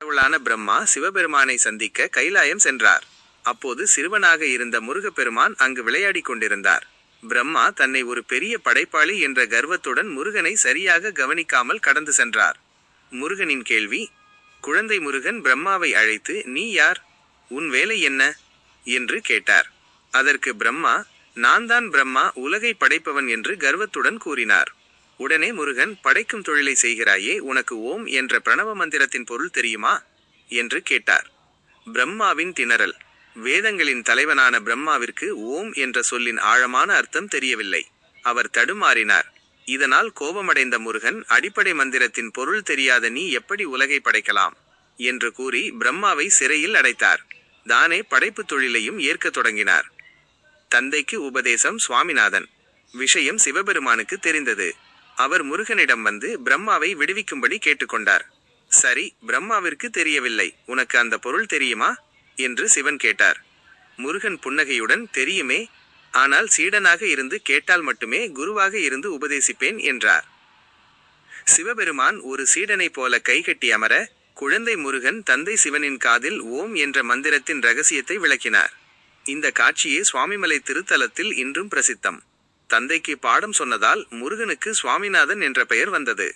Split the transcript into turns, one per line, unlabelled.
கடவுளான பிரம்மா சிவபெருமானை சந்திக்க கைலாயம் சென்றார். அப்போது சிறுவனாக இருந்த முருகப்பெருமான் அங்கு விளையாடிக் கொண்டிருந்தார். பிரம்மா தன்னை ஒரு பெரிய படைப்பாளி என்ற கர்வத்துடன் முருகனை சரியாக கவனிக்காமல் கடந்து சென்றார். முருகனின் கேள்வி. குழந்தை முருகன் பிரம்மாவை அழைத்து, நீ யார்? உன் வேலை என்ன? என்று கேட்டார். அதற்கு பிரம்மா, நான் தான் பிரம்மா, உலகை படைப்பவன் என்று கர்வத்துடன் கூறினார். உடனே முருகன், படைக்கும் தொழிலை செய்கிறாயே, உனக்கு ஓம் என்ற பிரணவ மந்திரத்தின் பொருள் தெரியுமா என்று கேட்டார். பிரம்மாவின் திணறல். வேதங்களின் தலைவனான பிரம்மாவிற்கு ஓம் என்ற சொல்லின் ஆழமான அர்த்தம் தெரியவில்லை. அவர் தடுமாறினார். இதனால் கோபமடைந்த முருகன், அடிப்படை மந்திரத்தின் பொருள் தெரியாத நீ எப்படி உலகை படைக்கலாம் என்று கூறி பிரம்மாவை சிறையில் அடைத்தார். தானே படைப்பு தொழிலையும் ஏற்க தொடங்கினார். தந்தைக்கு உபதேசம். சுவாமிநாதன். விஷயம் சிவபெருமானுக்கு தெரிந்தது. அவர் முருகனிடம் வந்து பிரம்மாவை விடுவிக்கும்படி கேட்டுக்கொண்டார். சரி, பிரம்மாவிற்கு தெரியவில்லை, உனக்கு அந்த பொருள் தெரியுமா என்று சிவன் கேட்டார். முருகன் புன்னகையுடன், தெரியுமே, ஆனால் சீடனாக இருந்து கேட்டால் மட்டுமே குருவாக இருந்து உபதேசிப்பேன் என்றார். சிவபெருமான் ஒரு சீடனைப் போல கைகட்டி அமர, குழந்தை முருகன் தந்தை சிவனின் காதில் ஓம் என்ற மந்திரத்தின் இரகசியத்தை விளக்கினார். இந்த காட்சியே சுவாமிமலை திருத்தலத்தில் இன்றும் பிரசித்தம். தந்தைக்கு பாடம் சொன்னதால் முருகனுக்கு சுவாமிநாதன் என்ற பெயர் வந்தது.